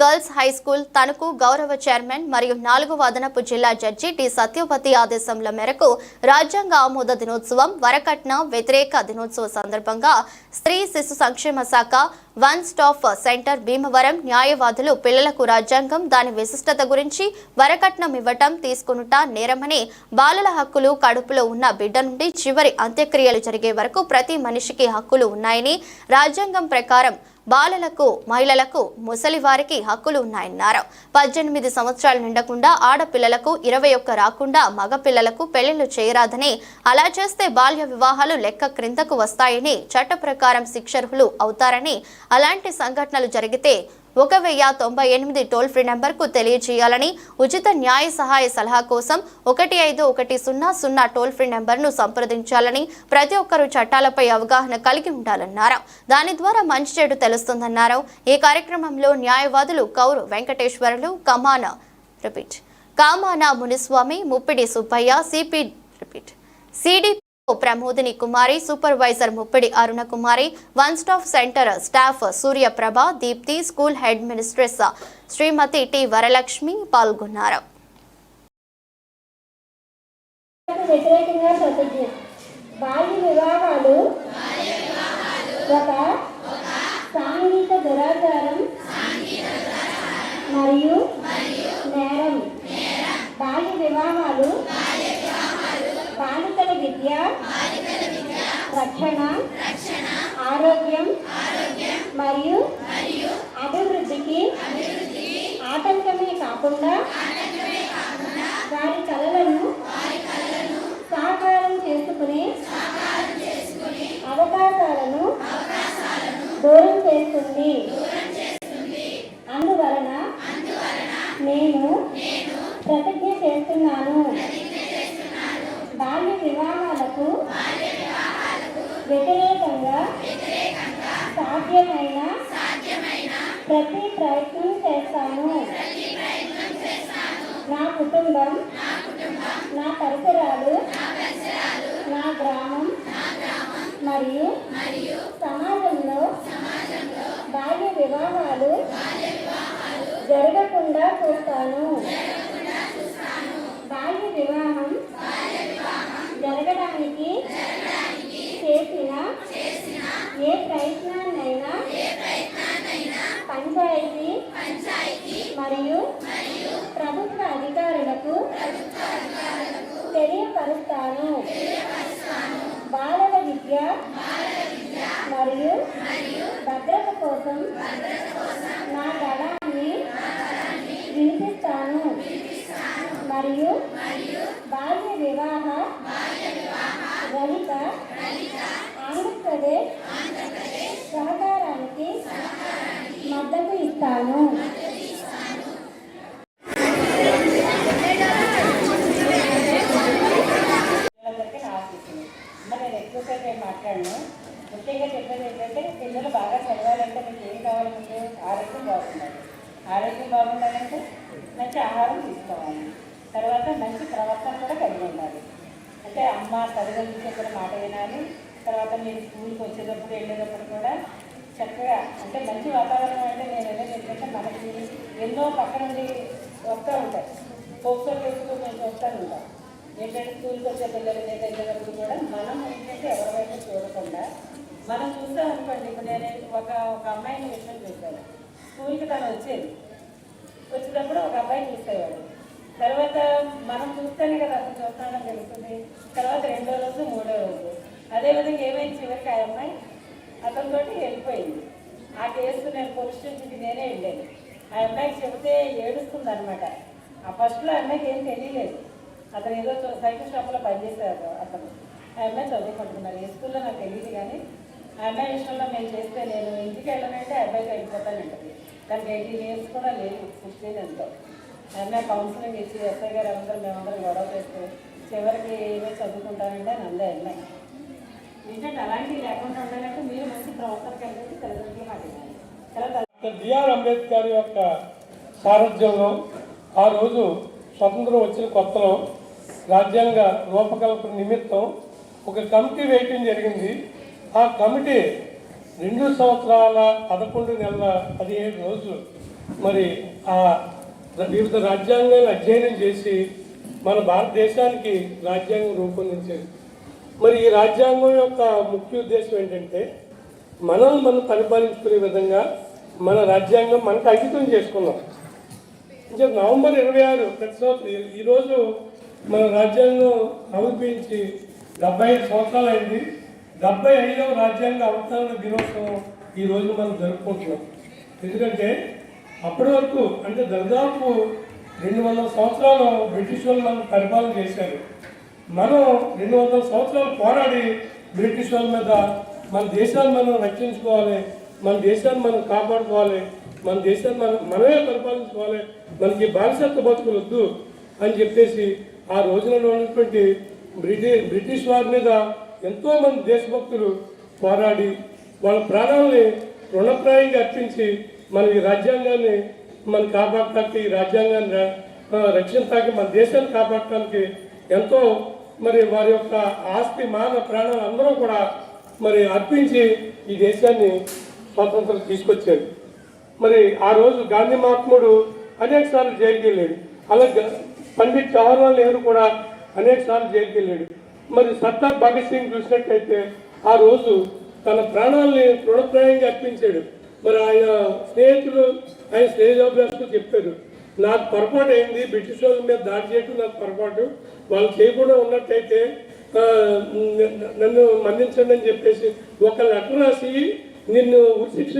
Girls high school Tanuku గౌరవ chairman మరియు 4వ అదనపు జిల్లా జడ్జి టి సత్యవతి ఆదేశముల మేరకు రాజ్యాంగ ఆమోద దినోత్సవం వరకట్న వ్యతిరేక దినోత్సవ సందర్భంగా స్త్రీ శిశు సంక్షేమ శాఖ వన్ స్టాప్ సెంటర్ భీమవరం న్యాయవాదులు పిల్లలకు రాజ్యాంగం దాని విశిష్టత గురించి వరకట్నం ఇవ్వటం తీసుకునుట నేరమని బాలల హక్కులు కడుపులో ఉన్న బిడ్డ నుండి చివరి అంత్యక్రియలు జరిగే వరకు ప్రతి మనిషికి హక్కులు ఉన్నాయని రాజ్యాంగం ప్రకారం బాలలకు మహిళలకు ముసలి వారికి హక్కులు ఉన్నాయన్నారు. 18 సంవత్సరాలు నిండకుండా ఆడపిల్లలకు 21 రాకుండా మగ పిల్లలకు పెళ్లిళ్లు చేయరాదని, అలా చేస్తే బాల్య వివాహాలు లెక్క క్రిందకు వస్తాయని, చట్ట ప్రకారం శిక్షార్హులు అవుతారని, అలాంటి సంఘటనలు జరిగితే 1098 టోల్ ఫ్రీ నెంబర్కు తెలియజేయాలని, ఉచిత న్యాయ సహాయ సలహా కోసం 15100 టోల్ ఫ్రీ నెంబర్ను సంప్రదించాలని, ప్రతి ఒక్కరూ చట్టాలపై అవగాహన కలిగి ఉండాలన్నారు. దాని ద్వారా మంచి చెడు తెలుస్తుందన్నారు. ఈ కార్యక్రమంలో న్యాయవాదులు Kauru Venkateswarulu, Kamana Muniswamy, Muppidi Subbaiah, C D Pramodini Kumari, supervisor Muppidi Aruna Kumari, one stop centre staff Suryaprabha, Deepti, school head mistress Srimathi T Varalakshmi పాల్గొన్నారు. బాల్య వివాహాలు ఒక సాంఘిక దురాచారం మరియు నేరం. బాల్య వివాహాలు బాలికల విద్య, రక్షణ, ఆరోగ్యం మరియు అభివృద్ధికి ఆటంకమే కాకుండా వారి కలలను సాకారం చేసుకునే అవకాశాలను దూరం చేస్తుంది. అందువలన నేను ప్రతిజ్ఞ చేస్తున్నాను, బాల్య వివాహాలకు వ్యతిరేకంగా సాధ్యమైన ప్రతి ప్రయత్నం చేస్తాను. నా కుటుంబం, నా పరిసరాలు, నా గ్రామం మరియు సమాజంలో బాల్య వివాహాలు జరగకుండా చూస్తాను. బాల్య వివాహం జరగడానికి చేసిన ఏ ప్రయత్నాన్నైనా పంచాయతీ మరియు ప్రభుత్వ అధికారులకు తెలియపరుస్తాను. బాలల విద్య మరియు భద్రత కోసం నా గళాన్ని వినిపిస్తాను మరియు బాల్య వివాహ రహిత ఆంధ్రప్రదేశ్ సహకారానికి మద్దతు ఇస్తాను. నేను ఎక్కువసేపు మాట్లాడను. ముఖ్యంగా చెప్పేది ఏంటంటే పిల్లలు బాగా చదవాలంటే మీకు ఏం కావాలంటే ఆరోగ్యం బాగుండాలి. ఆరోగ్యం బాగుండాలంటే మంచి ఆహారం తీసుకోవాలి. తర్వాత మంచి ప్రవర్తన కూడా కలిగి ఉండాలి. అంటే అమ్మ తల్లిదండ్రులు చెప్పిన మాట వినాలి. తర్వాత మీరు స్కూల్కి వచ్చేటప్పుడు వెళ్ళేటప్పుడు కూడా చక్కగా అంటే మంచి వాతావరణం. అంటే నేను అనేది ఏంటంటే మనకి ఎన్నో పక్క నుండి వస్తూ ఉంటాయి, పోస్టర్ వేసుకుని మేము చూస్తూ ఉంటాం. ఏంటంటే స్కూల్కి వచ్చే పిల్లలు మీద వెళ్ళేటప్పుడు కూడా మనం ఏంటంటే ఎవరి వైపు చూడకుండా మనం చూస్తాం అనుకోండి. ఇప్పుడు నేను ఒక అమ్మాయిని విషయం చూశాను. స్కూల్కి తను వచ్చేటప్పుడు ఒక అబ్బాయిని చూసేవాడు. తర్వాత మనం చూస్తేనే కదా అతను చూస్తానని తెలుస్తుంది. తర్వాత 2వ రోజు 3వ రోజు అదేవిధంగా ఏమైంది, చివరికి ఆ అమ్మాయి అతనితో వెళ్ళిపోయింది. ఆ కేసు నేను పోలీస్ స్టేషన్కి నేనే వెళ్ళాను. ఆ అమ్మాయికి చెబితే ఏడుస్తుంది అనమాట. ఆ ఫస్ట్లో అమ్మాయికి ఏం తెలియలేదు. అతను ఏదో సైకిల్ షాప్లో పనిచేశారు. అతను ఆ అమ్మాయి చదువుకుంటున్నారు. ఏ స్కూల్లో నాకు తెలియదు. కానీ ఆ అమ్మాయి విషయంలో మేము చేస్తే నేను ఇంటికి వెళ్ళనంటే ఆ అబ్బాయికి వెళ్ళిపోతానంటది. దానికి 18 years కూడా లేదు, 16 ఎంతో. ఆ అమ్మాయి కౌన్సిలింగ్ ఇచ్చి ఎస్ఐ గారు మేమందరం గొడవ చేస్తూ చివరికి ఏమో చదువుకుంటానంటే అని అందే అమ్మాయి. ఏంటంటే అలాంటివి లేకుండా ఉండాలంటే మీరు మంచి ప్రవర్తన కలిగి తల్లిదండ్రులు మాట్లాడాలి. తర్వాత బిఆర్ అంబేద్కర్ యొక్క సారథ్యంలో ఆ రోజు స్వతంత్రం వచ్చిన కొత్తలో రాజ్యాంగ రూపకల్పన నిమిత్తం ఒక కమిటీ వేయటం జరిగింది. ఆ కమిటీ 2 సంవత్సరాల 11 నెలల 17 రోజులు మరి ఆ వివిధ రాజ్యాంగాలను అధ్యయనం చేసి మన భారతదేశానికి రాజ్యాంగం రూపొందించేది. మరి ఈ రాజ్యాంగం యొక్క ముఖ్య ఉద్దేశం ఏంటంటే మనం పరిపాలించుకునే విధంగా మన రాజ్యాంగం మనకు అంకితం చేసుకున్నాం. ఇంకా నవంబర్ 26 ప్రతి సంవత్సరం ఈరోజు మన రాజ్యాంగం ఆవిర్భవించి 75 సంవత్సరాలు అయింది. 75వ రాజ్యాంగ అవతరణ దినోత్సవం ఈరోజు మనం జరుపుకుంటున్నాం. ఎందుకంటే అప్పటి వరకు అంటే దాదాపు 200 సంవత్సరాలు బ్రిటిష్ వాళ్ళు మనం పరిపాలన చేశారు. మనం 200 సంవత్సరాలు పోరాడి బ్రిటిష్ వాళ్ళ మీద మన దేశాన్ని మనం రక్షించుకోవాలి, మన దేశాన్ని మనం కాపాడుకోవాలి, మన దేశాన్ని మనమే పరిపాలించుకోవాలి, మనకి బానిసత్వ బతుకులు వద్దు అని చెప్పేసి ఆ రోజున ఉన్నటువంటి బ్రిటిష్ వారి మీద ఎంతోమంది దేశభక్తులు పోరాడి వాళ్ళ ప్రాణాలని రుణప్రాయంగా అర్పించి మన ఈ రాజ్యాంగాన్ని మనం కాపాడటానికి, ఈ రాజ్యాంగాన్ని రక్షించడానికి, మన దేశాన్ని కాపాడటానికి ఎంతో మరి వారి యొక్క ఆస్తి మాన ప్రాణాలు అందరూ కూడా మరి అర్పించి ఈ దేశాన్ని స్వాతంత్రం తీసుకొచ్చారు. మరి ఆ రోజు గాంధీ మహాత్ముడు అనేక సార్లు జైలుకి వెళ్ళాడు. అలాగే పండిట్ జవహర్లాల్ నెహ్రూ కూడా అనేక సార్లు జైలుకి వెళ్ళాడు. మరి సర్దార్ భగత్ సింగ్ చూసినట్టయితే ఆ రోజు తన ప్రాణాలని తృణప్రాయంగా అర్పించాడు. మరి ఆయన స్నేహితులు ఆయన స్నేహితులు చెప్పారు, నాకు పొరపాటు అయింది, బ్రిటిష్ వాళ్ళ మీద దాడి చేయడం నాకు పొరపాటు, వాళ్ళు చేయకుండా ఉన్నట్టయితే నన్ను మన్నించండి అని చెప్పేసి ఒక లెటర్ రాసి నిన్ను ఉరిశిక్ష